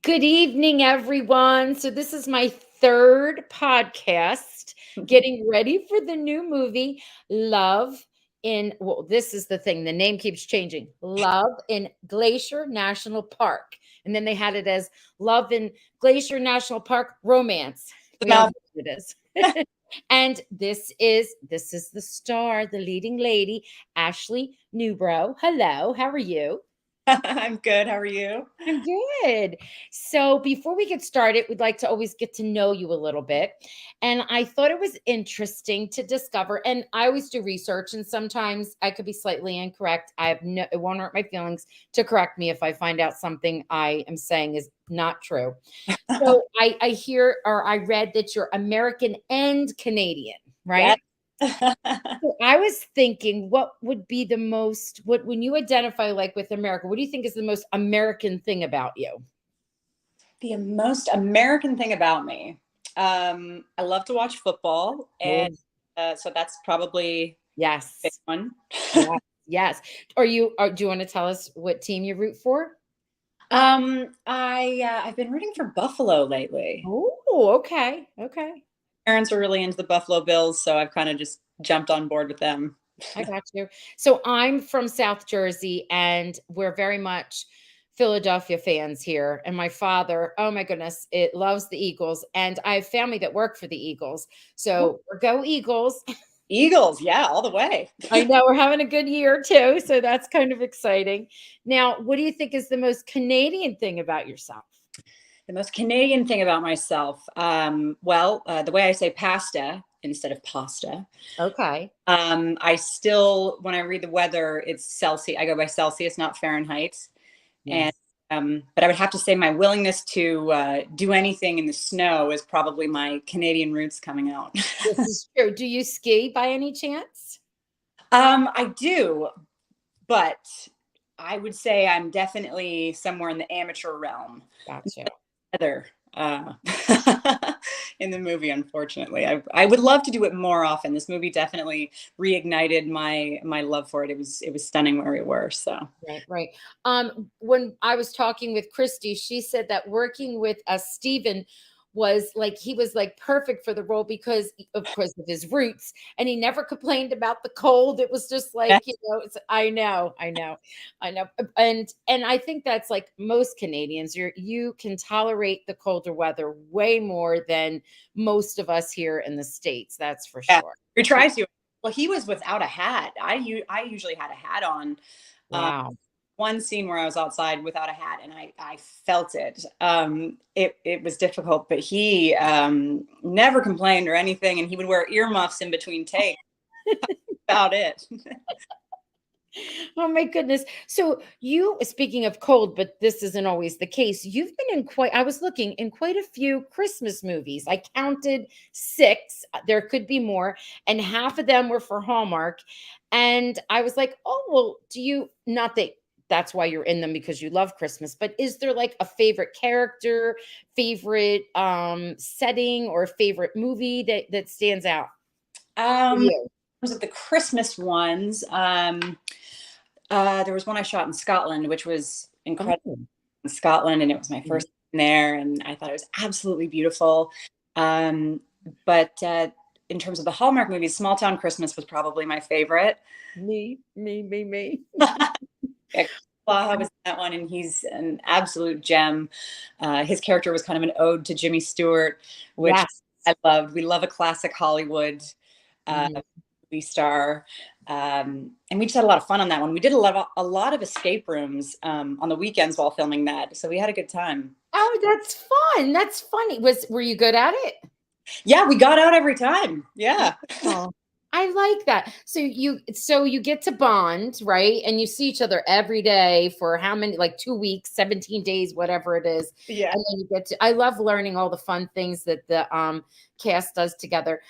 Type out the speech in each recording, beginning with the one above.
Good evening, everyone. So, this is my third podcast getting ready for the new movie, Love well, this is the thing, the name keeps changing Love in Glacier National Park. And then they had it as Love in Glacier National Park Romance. The We all know mouth. what it is. And this is the star, the leading lady, Ashley Newbrough. Hello, how are you? I'm good. How are you? I'm good. So before we get started, we'd like to always get to know you a little bit. And I thought it was interesting to discover, and I always do research, and sometimes I could be slightly incorrect. It won't hurt my feelings to correct me if I find out something I am saying is not true. So I hear or I read that you're American and Canadian, Yes. right? So I was thinking, what would be the most, what, when you identify like with America, what do you think is the most American thing about you? The most American thing about me. I love to watch football, and Oh, so that's probably a big yes. one. Yes. Yes. Do you want to tell us what team you root for? I've been rooting for Buffalo lately. Oh, okay. Okay. Parents are really into the Buffalo Bills, so I've kind of just jumped on board with them. I got you. So I'm from South Jersey and we're very much Philadelphia fans here. And my father, oh my goodness, it loves the Eagles. And I have family that work for the Eagles. So go Eagles. Eagles, yeah, all the way. I know we're having a good year too. So that's kind of exciting. Now, what do you think is the most Canadian thing about yourself? The most Canadian thing about myself, the way I say pasta instead of pasta. Okay. I still, when I read the weather, it's Celsius. I go by Celsius, not Fahrenheit. And Yes. but I would have to say my willingness to do anything in the snow is probably my Canadian roots coming out. This is true. Do you ski by any chance? I do, but I would say I'm definitely somewhere in the amateur realm. Gotcha. Other in the movie, unfortunately, I would love to do it more often. This movie definitely reignited my love for it. It was stunning where we were. So Right, right. When I was talking with Christy, she said that working with Steven was like he was like perfect for the role because of course of his roots and he never complained about the cold. It was just yeah, like, I know. And I think that's like most Canadians. You can tolerate the colder weather way more than most of us here in the States, that's for yeah, sure. we try to. Well, he was without a hat. I usually had a hat on. Um, Wow. one scene where I was outside without a hat and I felt it. It was difficult, but he never complained or anything, and he would wear earmuffs in between takes. About it. Oh my goodness. So you speaking of cold, but this isn't always the case. You've been in quite I was looking in quite a few Christmas movies. I counted 6. There could be more, and half of them were for Hallmark. And I was like, "Oh, well, do you not that that's why you're in them because you love Christmas, but is there like a favorite character, favorite setting or favorite movie that stands out for In you?" terms of the Christmas ones, there was one I shot in Scotland, which was incredible Oh. in Scotland, and it was my first time there, and I thought it was absolutely beautiful. Um, but in terms of the Hallmark movies, Small Town Christmas was probably my favorite. Me. Yeah, Blaha was in that one, and he's an absolute gem. His character was kind of an ode to Jimmy Stewart, which Yes. I loved. We love a classic Hollywood uh, Mhm. movie star, and we just had a lot of fun on that one. We did a lot of escape rooms on the weekends while filming that, so we had a good time. Oh, that's fun. That's funny. Were you good at it? Yeah, we got out every time. Yeah. Oh, I like that. So you get to bond, right? And you see each other every day for how many, like 2 weeks, 17 days, whatever it is. Yeah. And then you get to I love learning all the fun things that the cast does together.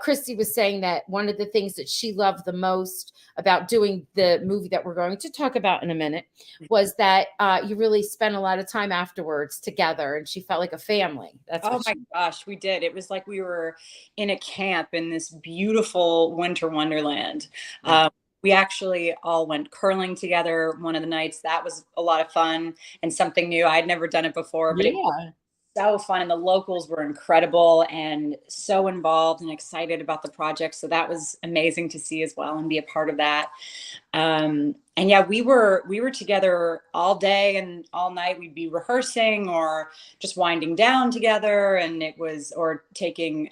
Christy was saying that one of the things that she loved the most about doing the movie that we're going to talk about in a minute was that you really spent a lot of time afterwards together, and she felt like a family. That's Oh what my she. gosh, we did. It was like we were in a camp in this beautiful winter wonderland. Yeah. We actually all went curling together one of the nights. That was a lot of fun and something new. I'd never done it before, but it was Yeah. so fun. And the locals were incredible and so involved and excited about the project. So that was amazing to see as well and be a part of that. And yeah, we were together all day and all night. We'd be rehearsing or just winding down together, and it was or taking.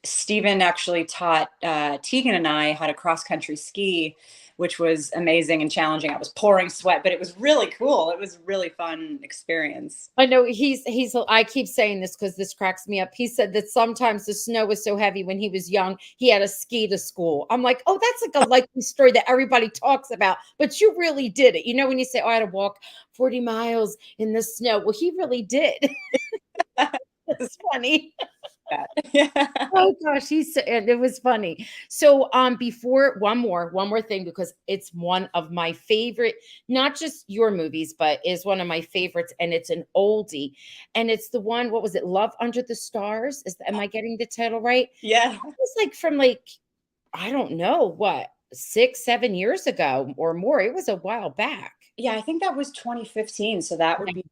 Stephen actually taught Tegan and I how to cross country ski, which was amazing and challenging. I was pouring sweat, but it was really cool. It was a really fun experience. I know I keep saying this because this cracks me up. He said that sometimes the snow was so heavy when he was young, he had to ski to school. I'm like, oh, that's like a likely story that everybody talks about, but you really did it. You know, when you say, oh, I had to walk 40 miles in the snow. Well, he really did. It's funny. Yeah. Oh gosh, it was funny. So before one more thing, because it's one of my favorite, not just your movies, but is one of my favorites, and it's an oldie. And it's the one, what was it, Love Under the Stars? Am I getting the title right? Yeah. It was like from like, I don't know what, 6, 7 years ago or more. It was a while back. Yeah, I think that was 2015. So that would Like, be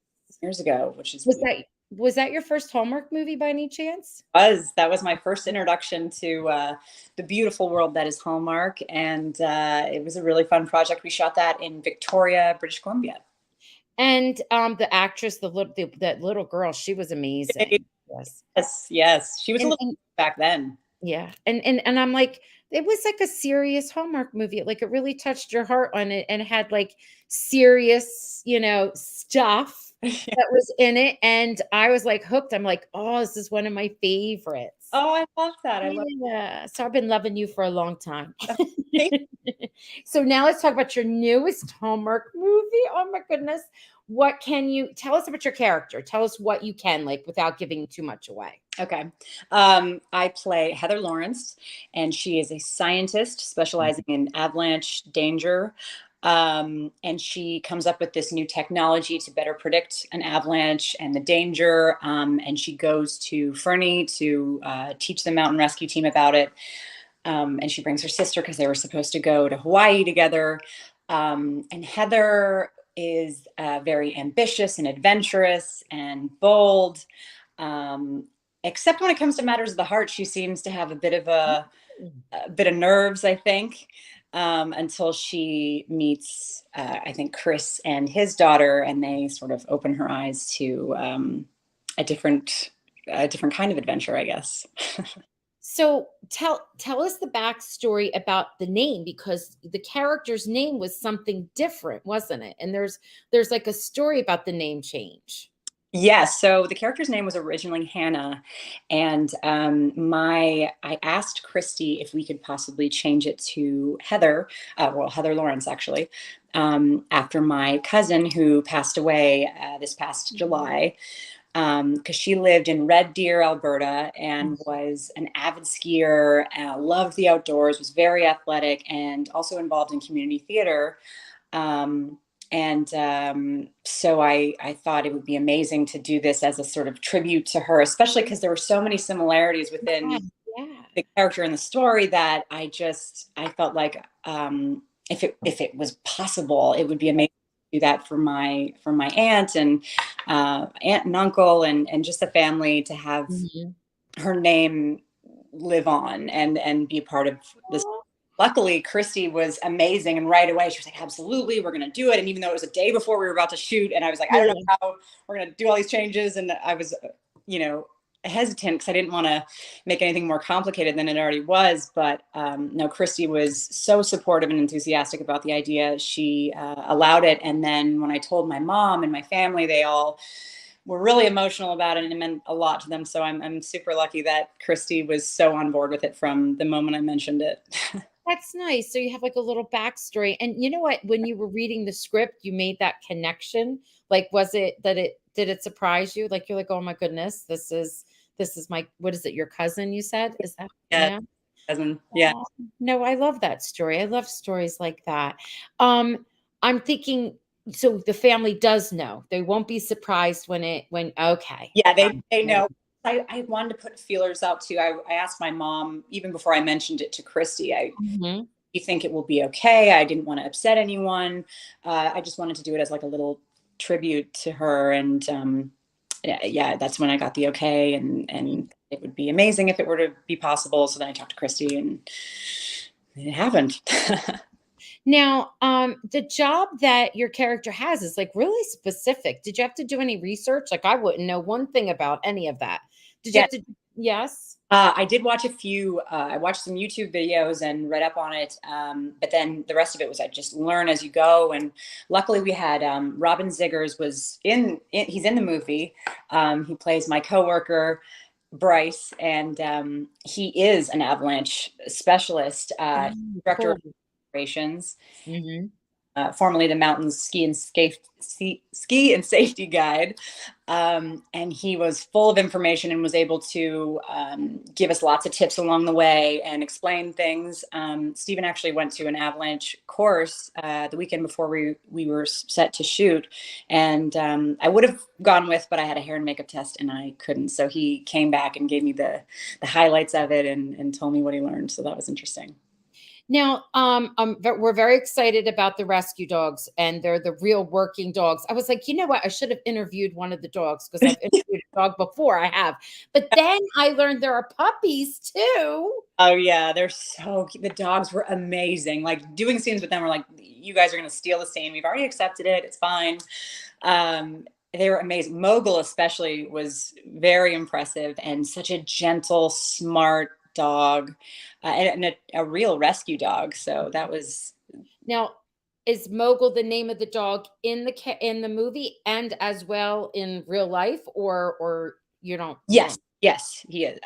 years ago, which is was that your first Hallmark movie by any chance? that was my first introduction to the beautiful world that is Hallmark, and it was a really fun project. We shot that in Victoria, British Columbia. And the actress, that little girl, she was amazing. Yes. Yes, yes, she was a And, little and back then. yeah, and I'm like, it was like a serious Hallmark movie. Like it really touched your heart on it, and it had like serious, stuff that was in it. And I was like hooked. I'm like, oh, this is one of my favorites. Oh, I love that. I love Yeah. So I've been loving you for a long time. it. So now let's talk about your newest Hallmark movie. Oh my goodness. What can you tell us about your character? Tell us what you can, like, without giving too much away. Okay. I play Heather Lawrence, and she is a scientist specializing in avalanche danger. And she comes up with this new technology to better predict an avalanche and the danger. And she goes to Fernie to teach the mountain rescue team about it. And she brings her sister because they were supposed to go to Hawaii together. And Heather is very ambitious and adventurous and bold. Except when it comes to matters of the heart, she seems to have a bit of nerves, I think, until she meets, I think, Chris and his daughter, and they sort of open her eyes to a different, a different kind of adventure, I guess. So tell us the backstory about the name, because the character's name was something different, wasn't it? And there's like a story about the name change. Yes. So the character's name was originally Hannah, and I asked Christie if we could possibly change it to Heather. Well, Heather Lawrence, actually, after my cousin who passed away this past July, because she lived in Red Deer, Alberta, and was an avid skier, loved the outdoors, was very athletic, and also involved in community theater. And so I thought it would be amazing to do this as a sort of tribute to her, especially because there were so many similarities Yeah, within yeah. the character and the story that I felt like if it was possible, it would be amazing to do that for my aunt and uncle and just the family, to have Mhm. her name live on and be a part of this. Aw. Luckily, Christy was amazing, and right away she was like, "Absolutely, we're going to do it." And even though it was a day before we were about to shoot, and I was like, "I don't know Yeah. how we're going to do all these changes," and I was, hesitant because I didn't want to make anything more complicated than it already was. But no, Christy was so supportive and enthusiastic about the idea. She allowed it, and then when I told my mom and my family, they all were really emotional about it, and it meant a lot to them. So I'm super lucky that Christy was so on board with it from the moment I mentioned it. That's nice. So you have like a little backstory. And you know what? When you were reading the script, you made that connection. Like, was it that it did it surprise you? Like you're like, oh my goodness, this is my, what is it, your cousin, you said? Is that, Yeah, yeah? cousin. Yeah. Oh, no, I love that story. I love stories like that. Um, I'm thinking, so the family does know. They won't be surprised when okay. Yeah, they know. I wanted to put feelers out too. I asked my mom even before I mentioned it to Christy. Mhm. you think it will be okay? I didn't want to upset anyone. I just wanted to do it as like a little tribute to her. And yeah, that's when I got the okay. And it would be amazing if it were to be possible. So then I talked to Christie, and it happened. Now, the job that your character has is like really specific. Did you have to do any research? Like, I wouldn't know one thing about any of that. Did you Yeah. have to? Yes. I did watch a few. I watched some YouTube videos and read up on it, but then the rest of it was I just learn as you go. And luckily, we had Robin Ziggers was he's in the movie. He plays my coworker Bryce, and he is an avalanche specialist, Oh, director of cool. operations. Hmm. Formerly the mountains ski and safety guide. And he was full of information and was able to give us lots of tips along the way and explain things. Stephen actually went to an avalanche course the weekend before we were set to shoot. And I would have gone with, but I had a hair and makeup test and I couldn't. So he came back and gave me the highlights of it and told me what he learned. So that was interesting. Now, we're very excited about the rescue dogs, and they're the real working dogs. I was like, you know what? I should have interviewed one of the dogs because I've interviewed a dog before. I have, but then I learned there are puppies too. Oh yeah, they're so cute. The dogs were amazing. Like doing scenes with them were like, you guys are gonna steal the scene. We've already accepted it. It's fine. They were amazing. Mogul especially was very impressive and such a gentle, smart dog, and a real rescue dog. So that was Now, is Mogul the name of the dog in in the movie and as well in real life, or you yes, don't? yes, he is.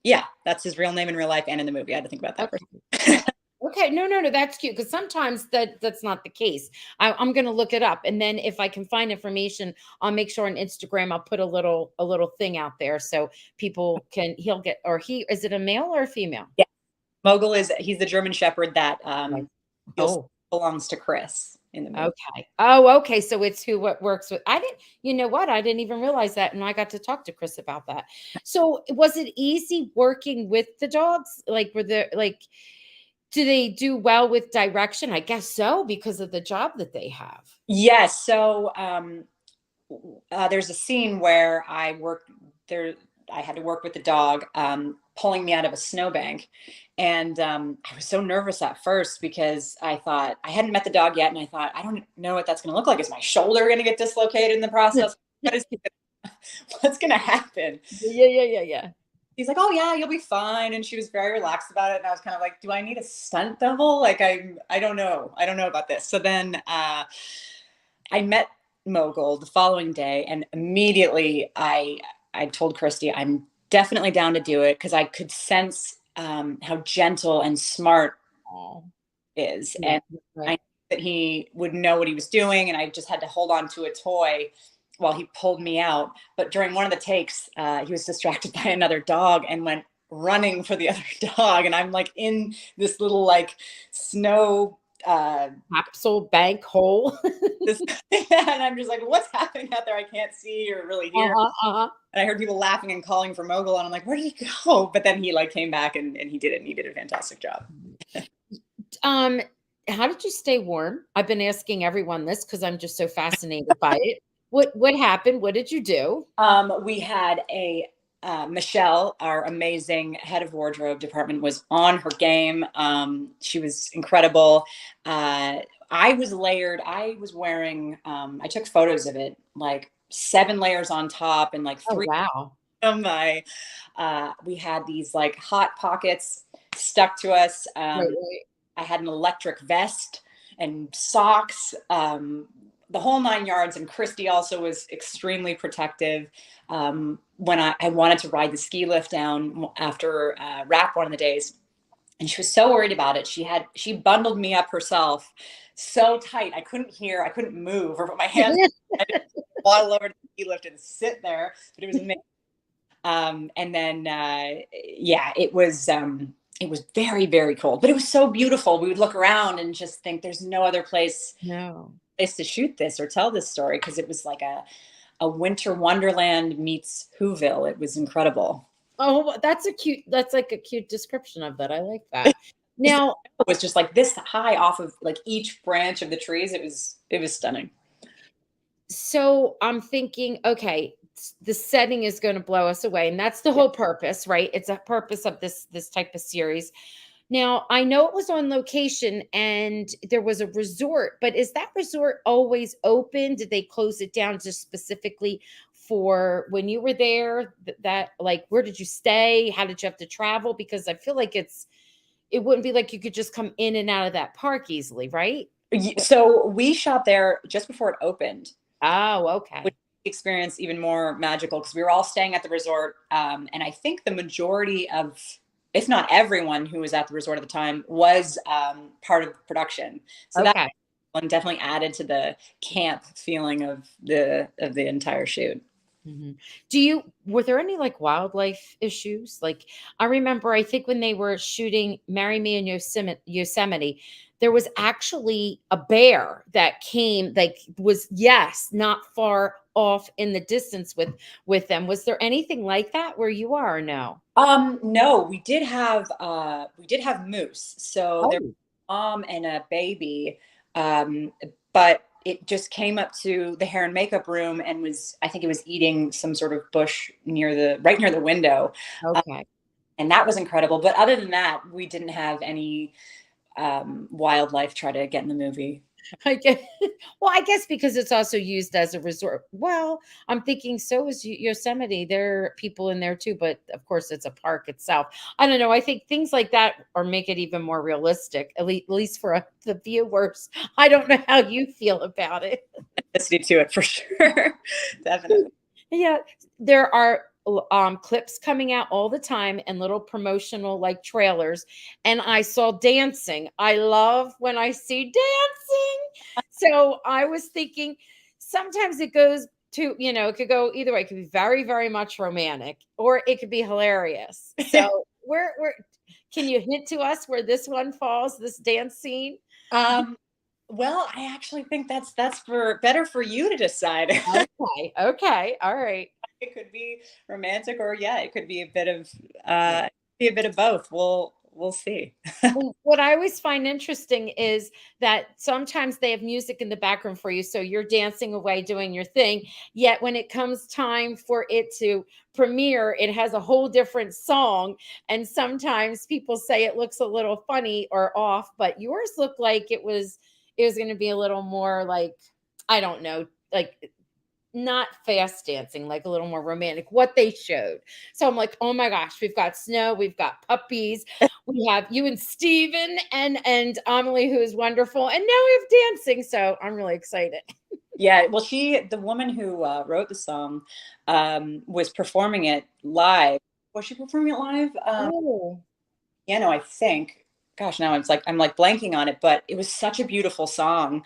Yeah, that's his real name in real life and in the movie. I had to think about that Okay. first. Okay, no, no, no, that's cute because sometimes that's not the case. I'm gonna look it up, and then if I can find information, I'll make sure on Instagram I'll put a little thing out there so people can he'll get or he is it a male or a female? Yeah, Mogul he's the German Shepherd that Right. you'll see Oh, belongs to Chris in the movie. okay. Oh, okay. So it's who what works with. I didn't. You know what? I didn't even realize that, and I got to talk to Chris about that. So was it easy working with the dogs? Like, were there like? Do they do well with direction? I guess so because of the job that they have. Yes. So there's a scene where I worked there. I had to work with the dog, pulling me out of a snowbank. And I was so nervous at first because I thought I hadn't met the dog yet. And I thought, I don't know what that's going to look like. Is my shoulder going to get dislocated in the process? What is, what's going to happen? Yeah, yeah, yeah, yeah. He's like, oh yeah, you'll be fine. And she was very relaxed about it. And I was kind of like, do I need a stunt double? Like, I don't know. I don't know about this. So then I met Mogul the following day, and immediately I told Christie I'm definitely down to do it because I could sense how gentle and smart Oh, he is, yeah, and I right. knew that he would know what he was doing, and I just had to hold on to a toy while he pulled me out. But during one of the takes, he was distracted by another dog and went running for the other dog, and I'm like in this little like snow Capsule bank hole. this and I'm just like, what's happening out there? I can't see or really hear. Uh-huh, uh-huh. And I heard people laughing and calling for Mogul, and I'm like, where did he go? But then he like came back and he did it, and he did a fantastic job. Um, how did you stay warm? I've been asking everyone this because I'm just so fascinated by it. What happened? What did you do? We had a Michelle, our amazing head of wardrobe department, was on her game. She was incredible. I was layered. I was wearing. I took photos of it, like 7 layers on top and like Oh, three wow. on my. We had these like hot pockets stuck to us. Right, right. I had an electric vest and socks, the whole 9 yards. And Christy also was extremely protective. When I wanted to ride the ski lift down after wrap one of the days, and she was so worried about it. She bundled me up herself so tight. I couldn't hear, I couldn't move or put my hands. I just waddle over to the ski lift and sit there. But it was amazing. And then, yeah, it was very, very cold, but it was so beautiful. We would look around and just think there's no other No. place to shoot this or tell this story. Cause it was like a winter wonderland meets Whoville. It was incredible. Oh, that's like a cute description of that. I like that. Now, It was just like this high off of like each branch of the trees. It was stunning. so I'm thinking, okay, the setting is going to blow us away, and that's the Yeah. whole purpose, right? It's a purpose of this type of series. Now, I know it was on location and there was a resort, but is that resort always open? Did they close it down just specifically for when you were there? That like, where did you stay? How did you have to travel? Because I feel like it wouldn't be like you could just come in and out of that park easily, right? So we shot there just before it opened, Oh, which okay. experience even more magical because we were all staying at the resort. And I think the majority of, if not everyone who was at the resort at the time, was part of production. So that Okay. one definitely added to the camp feeling of the entire shoot. Mhm. Were there any like wildlife issues? Like I remember, I think when they were shooting Marry Me in Yosemite, there was actually a bear that came, like was, yes, not far off in the distance with them. Was there anything like that where you are or no? No, we did have moose. So there was Oh, a mom and a baby, but it just came up to the hair and makeup room and I think it was eating some sort of bush right near the window, okay. and that was incredible. But other than that, we didn't have any wildlife try to get in the movie. I guess, well, I guess because it's also used as a resort. Well, I'm thinking so is Yosemite. There are people in there too, but of course it's a park itself. I don't know. I think things like that or make it even more realistic, at least for the viewers. I don't know how you feel about it. Listening to it for sure, definitely. Yeah, there are clips coming out all the time and little promotional like trailers. And I saw dancing. I love when I see dancing. So I was thinking sometimes it goes to, it could go either way. It could be very, very much romantic or it could be hilarious. So where can you hint to us where this one falls, this dance scene? Um, well, I actually think that's for better for you to decide. Okay. Okay. All right. It could be romantic, or yeah, it could be a bit of both. We'll see. Well, what I always find interesting is that sometimes they have music in the background for you, so you're dancing away doing your thing. Yet when it comes time for it to premiere, it has a whole different song. And sometimes people say it looks a little funny or off, but yours looked like it was going to be a little more like, I don't know, like not fast dancing, like a little more romantic, what they showed. So I'm like, oh my gosh, we've got snow, we've got puppies, we have you and Steven and Amelie, who is wonderful, and now we have dancing. So I'm really excited. Yeah, well, the woman who wrote the song, was performing it live. Was she performing it live? Oh, Piano, I think. Gosh, now I'm like blanking on it, but it was such a beautiful song.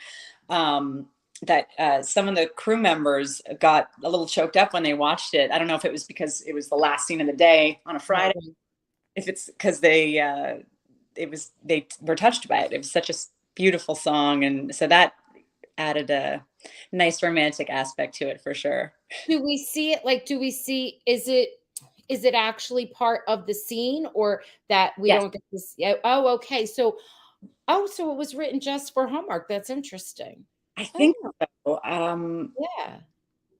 Um, that some of the crew members got a little choked up when they watched it. I don't know if it was because it was the last scene of the day on a Friday, oh. if it's because they were touched by it. It was such a beautiful song, and so that added a nice romantic aspect to it for sure. Do we see it? Like, do we see? Is it actually part of the scene, or that we Yes, don't get this? Yeah. Oh, okay. So it was written just for Hallmark. That's interesting. I think Oh, so. yeah.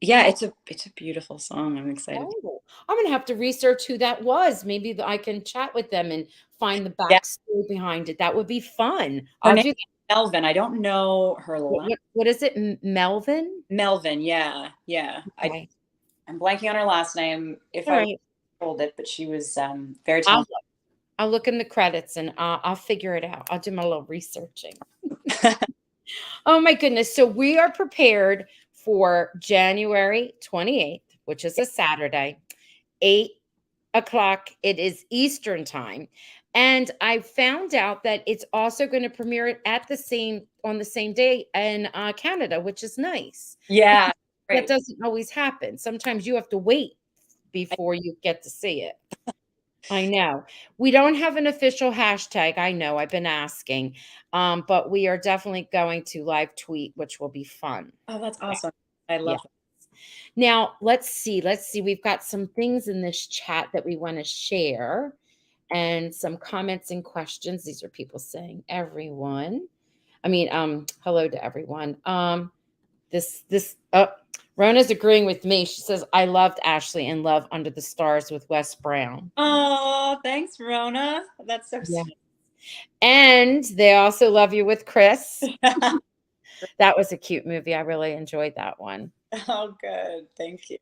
Yeah, it's a beautiful song. I'm excited. Oh, I'm gonna have to research who that was. Maybe I can chat with them and find the Yeah, backstory behind it. That would be fun. her I'll name do is that. Melvin. I don't know her What, last. what, what is it? Melvin? Melvin. Yeah, yeah. Okay. I'm blanking on her last name. If All I right. told it, but she was very I'll talented. I'll look in the credits and I'll figure it out. I'll do my little researching. Oh my goodness. So we are prepared for January 28th, which is a Saturday, 8 o'clock. It is Eastern time. And I found out that it's also going to premiere it on the same day in Canada, which is nice Yeah, because that great. doesn't always happen. Sometimes you have to wait before you get to see it. I know. We don't have an official hashtag. I know. I've been asking. But we are definitely going to live tweet, which will be fun. Oh, that's awesome. I Yeah. love that. Now, let's see. Let's see. We've got some things in this chat that we want to share. and some comments and questions. These are people saying everyone. I mean, hello to everyone. This Rona's agreeing with me. She says, I loved Ashley and Love Under the Stars with Wes Brown. Oh, thanks, Rona. That's so Yeah. sweet. And they also love you with Chris. That was a cute movie. I really enjoyed that one. Oh, good. Thank you.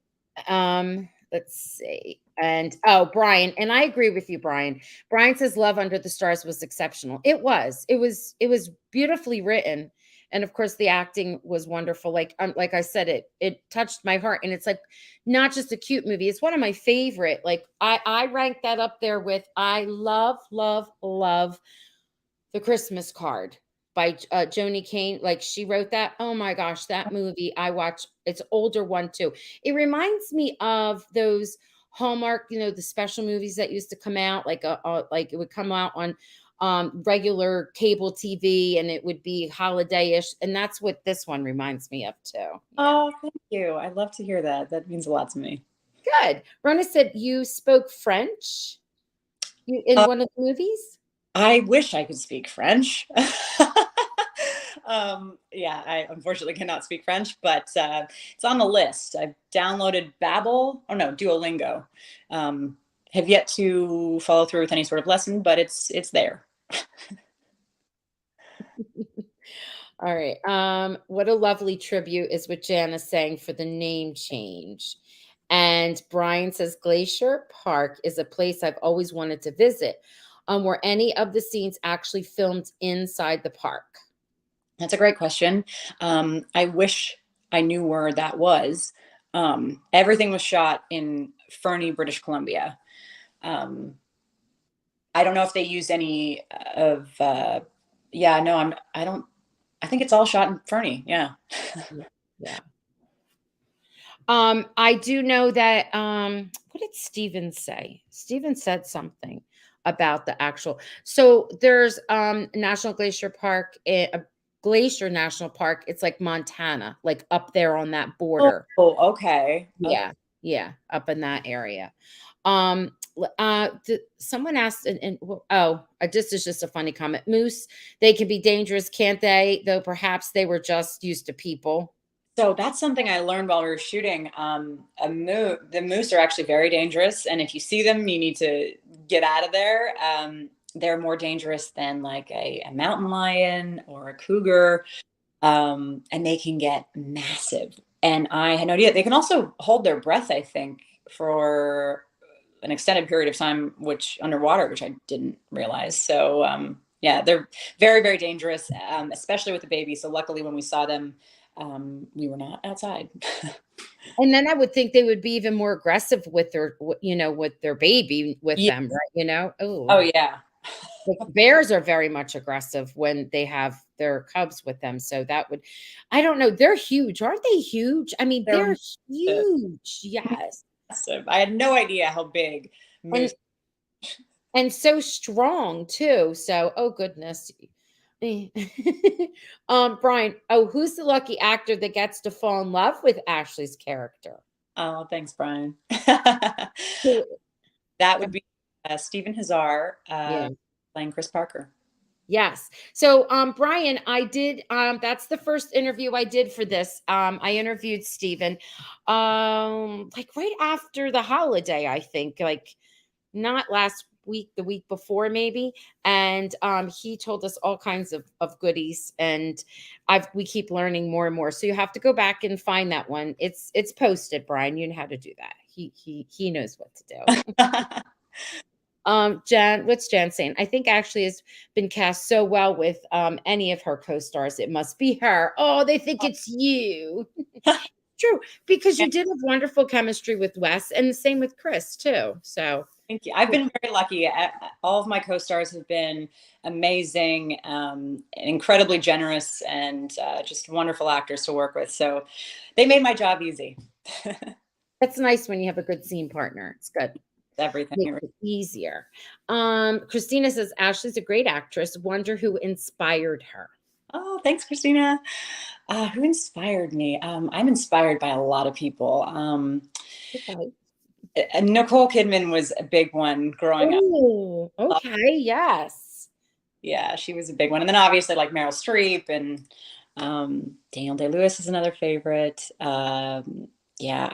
Let's see. And Brian, and I agree with you, Brian. Brian says Love Under the Stars was exceptional. It was. It was beautifully written. And of course the acting was wonderful. Like I said, it touched my heart. And it's like not just a cute movie. It's one of my favorite. Like I rank that up there with I love, love, love The Christmas Card by Joni Kane. Like she wrote that. Oh my gosh, that movie I watch. It's older one too. It reminds me of those Hallmark, the special movies that used to come out, like it would come out on regular cable TV, and it would be holiday-ish, and that's what this one reminds me of too. Yeah. Oh, thank you. I love to hear that. That means a lot to me. Good. Rona said you spoke French in one of the movies. I wish I could speak French. Yeah, I unfortunately cannot speak French, but it's on the list. I've downloaded Babbel, or no, Duolingo. Have yet to follow through with any sort of lesson, but it's there. All right. What a lovely tribute is what Janice saying for the name change. And Brian says Glacier Park is a place I've always wanted to visit. Were any of the scenes actually filmed inside the park? That's a great question. I wish I knew where that was. Everything was shot in Fernie, British Columbia. I don't know if they used any of. Yeah, no, I don't. I think it's all shot in Fernie. Yeah. Yeah. I do know that. What did Steven say? Steven said something about the actual. So there's National Glacier Park, Glacier National Park. It's like Montana, like up there on that border. Oh, okay. Yeah, yeah, up in that area. Someone asked, this is just a funny comment. Moose, they can be dangerous, can't they? Though perhaps they were just used to people. So that's something I learned while we were shooting. The moose are actually very dangerous, and if you see them, you need to get out of there. They're more dangerous than like a mountain lion or a cougar, and they can get massive. And I had no idea. They can also hold their breath, I think, for an extended period of time, which underwater, which I didn't realize. So yeah, they're very, very dangerous, especially with the baby. So luckily, when we saw them, we were not outside. And then I would think they would be even more aggressive with their baby with Yeah. them, right? Oh yeah. Like bears are very much aggressive when they have their cubs with them. So I don't know. They're huge. Aren't they huge? I mean, they're huge. Yes. Massive. I had no idea how big moose. And so strong too. So, oh goodness. Brian, who's the lucky actor that gets to fall in love with Ashley's character? Oh, thanks, Brian. That would be Stephen Hazar playing Chris Parker. Yes. So, Brian, I did, that's the first interview I did for this. I interviewed Stephen, like right after the holiday, I think, like not last week, the week before maybe. And, he told us all kinds of goodies, and we keep learning more and more. So you have to go back and find that one. It's posted, Brian. You know how to do that. He knows what to do. Jan, what's Jan saying? I think Ashley has been cast so well with any of her co-stars. It must be her. Oh, they think it's you. True, because you did have wonderful chemistry with Wes, and the same with Chris too. So thank you. I've been very lucky. All of my co-stars have been amazing, incredibly generous, and just wonderful actors to work with. So they made my job easy. That's nice when you have a good scene partner. It's good. Everything makes it easier. Christina says Ashley's a great actress. Wonder who inspired her. Oh, thanks, Christina. Who inspired me? I'm inspired by a lot of people. Okay. Nicole Kidman was a big one growing up. Oh, okay, yes. Yeah, she was a big one. And then obviously like Meryl Streep and Daniel Day-Lewis is another favorite. Yeah,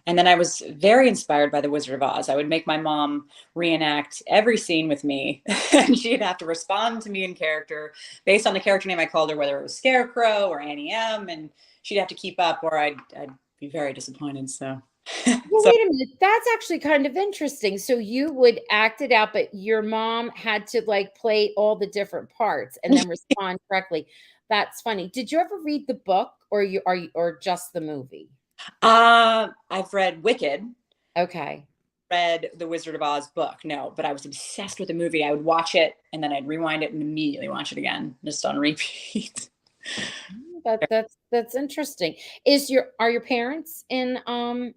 and then I was very inspired by The Wizard of Oz. I would make my mom reenact every scene with me, and she'd have to respond to me in character based on the character name I called her, whether it was Scarecrow or Annie M, and she'd have to keep up, or I'd be very disappointed. So, Well, so wait a minute. That's actually kind of interesting. So you would act it out, but your mom had to like play all the different parts and then respond correctly. That's funny. Did you ever read the book or just the movie? I've read Wicked. Okay. Read the Wizard of Oz book, no, but I was obsessed with the movie. I would watch it and then I'd rewind it and immediately watch it again, just on repeat. That's interesting. Are your parents in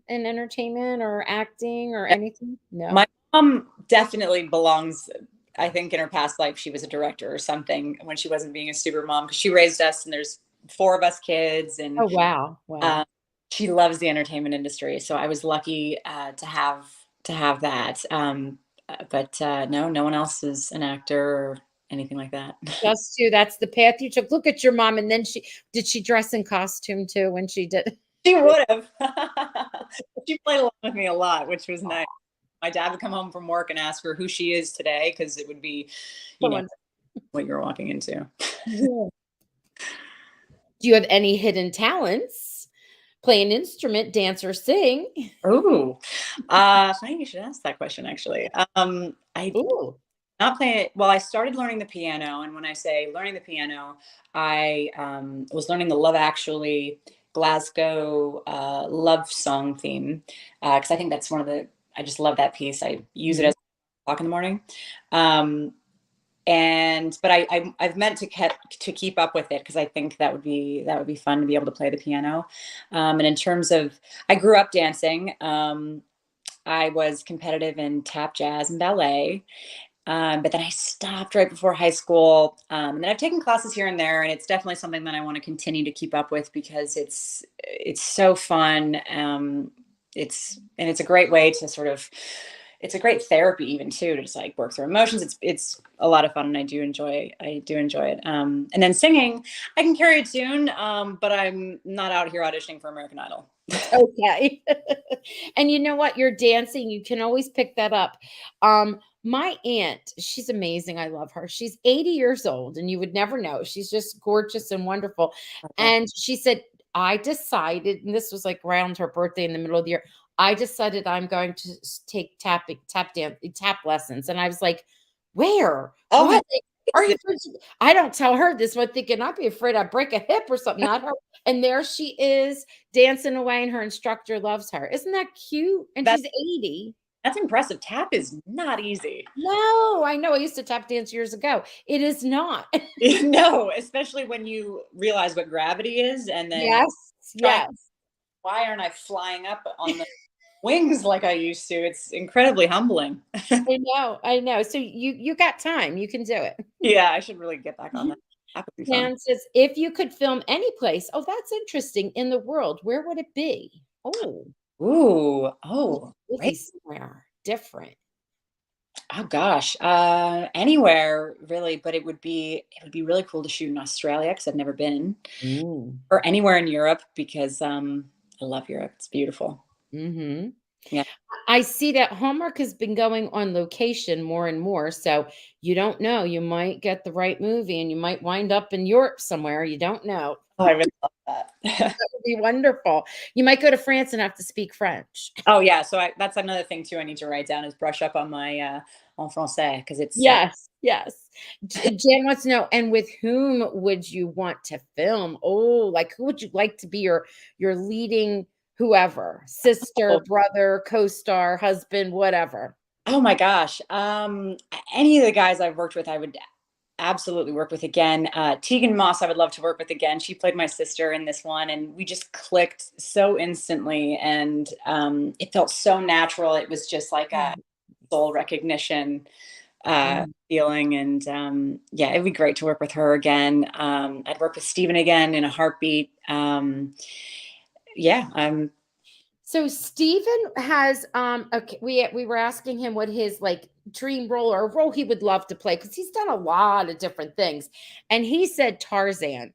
entertainment or acting or anything? No. My mom definitely belongs. I think in her past life she was a director or something when she wasn't being a super mom, because she raised us and there's four of us kids, and Oh wow. Wow. uh, she loves the entertainment industry. So I was lucky to have that. But no, no one else is an actor or anything like that. Just you. That's the path you took. Look at your mom. And then she dress in costume too when she did? She would have. She played along with me a lot, which was nice. My dad would come home from work and ask her who she is today, because it would be, you know, Someone. what you're walking into. Yeah. Do you have any hidden talents? Play an instrument, dance, or sing? Oh, funny you should ask that question, actually. I Ooh. not playing it. Well, I started learning the piano, and when I say learning the piano, I was learning the Love Actually Glasgow love song theme, because I think that's one of the. I just love that piece. I use it Mhm. as clock in the morning. Um, and but I've meant to keep up with it, because I think that would be fun to be able to play the piano. And in terms of, I grew up dancing. I was competitive in tap, jazz, and ballet. But then I stopped right before high school. And then I've taken classes here and there, and it's definitely something that I want to continue to keep up with, because it's so fun. It's a great way to sort of, it's a great therapy even too, to just like work through emotions. It's a lot of fun, and I do enjoy it. And then singing, I can carry a tune, but I'm not out here auditioning for American Idol. Okay. And you know what? You're dancing, you can always pick that up. My aunt, she's amazing. I love her. She's 80 years old, and you would never know. She's just gorgeous and wonderful. And she said, I decided, and this was like around her birthday in the middle of the year, I decided I'm going to take tap lessons. And I was like, where? Oh my What? Are you? I don't tell her this one thinking I'd be afraid I'd break a hip or something. Not her. And there she is dancing away, and her instructor loves her. Isn't that cute? And that's she's 80. that's impressive. Tap is not easy. No, I know. I used to tap dance years ago. It is not. No, especially when you realize what gravity is, and then Yes, trying, yes. why aren't I flying up on the wings like I used to? It's incredibly humbling. I know, I know. So you got time. You can do it. Yeah, I should really get back on that. That would be fun. Dan says, if you could film any place, oh, that's interesting, in the world, where would it be? Oh, Ooh, oh, really great. somewhere different. Oh gosh, anywhere really, but it would be really cool to shoot in Australia, because I've never been, Mm. or anywhere in Europe, because I love Europe. It's beautiful. Hmm. Yeah. I see that Hallmark has been going on location more and more. So you don't know. You might get the right movie and you might wind up in Europe somewhere. You don't know. Oh, I really love that. That would be wonderful. You might go to France and have to speak French. Oh yeah, so that's another thing too I need to write down, is brush up on my en français, because it's Yes, yes. Jan wants to know, and with whom would you want to film? Oh, like who would you like to be your leading whoever, sister, oh, brother, co-star, husband, whatever? oh my gosh. Any of the guys I've worked with, I would absolutely work with again. Tegan Moss, I would love to work with again. She played my sister in this one, and we just clicked so instantly, and it felt so natural. It was just like a soul recognition Mm. feeling, and yeah, it'd be great to work with her again. I'd work with Steven again in a heartbeat. Yeah, So Steven has okay, we were asking him what his like dream role or role he would love to play because he's done a lot of different things. And he said Tarzan.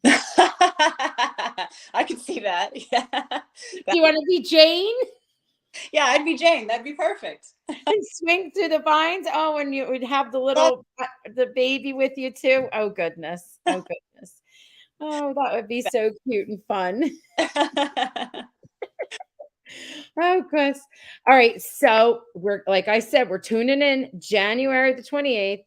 I could see that. Yeah. Do you want to be Jane Yeah, I'd be Jane. That'd be perfect. and swing through the vines? Oh, and you would have the Oh. little the baby with you too. Oh goodness. Oh goodness. Oh, that would be so cute and fun. Oh, goodness. All right. So we're like I said, we're tuning in January the 28th,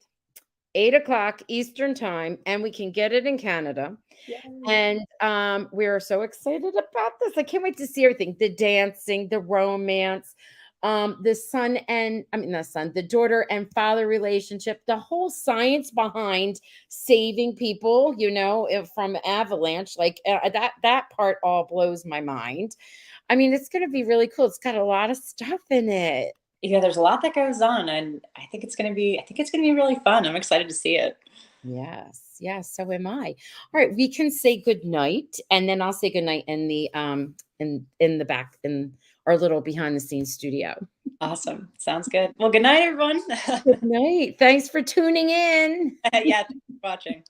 8 o'clock Eastern time, and we can get it in Canada. Yay. And we're so excited about this. I can't wait to see everything. The dancing, the romance, the son and I mean the son, the daughter and father relationship, the whole science behind saving people, from avalanche. Like that part all blows my mind. I mean, it's going to be really cool. It's got a lot of stuff in it. Yeah, there's a lot that goes on, and I think it's gonna be really fun. I'm excited to see it. Yes, yes, so am I. All right, we can say good night, and then I'll say good night in the in the back in our little behind the scenes studio. Awesome. Sounds good. Well, good night, everyone. Good night. Thanks for tuning in. Yeah, thanks for watching.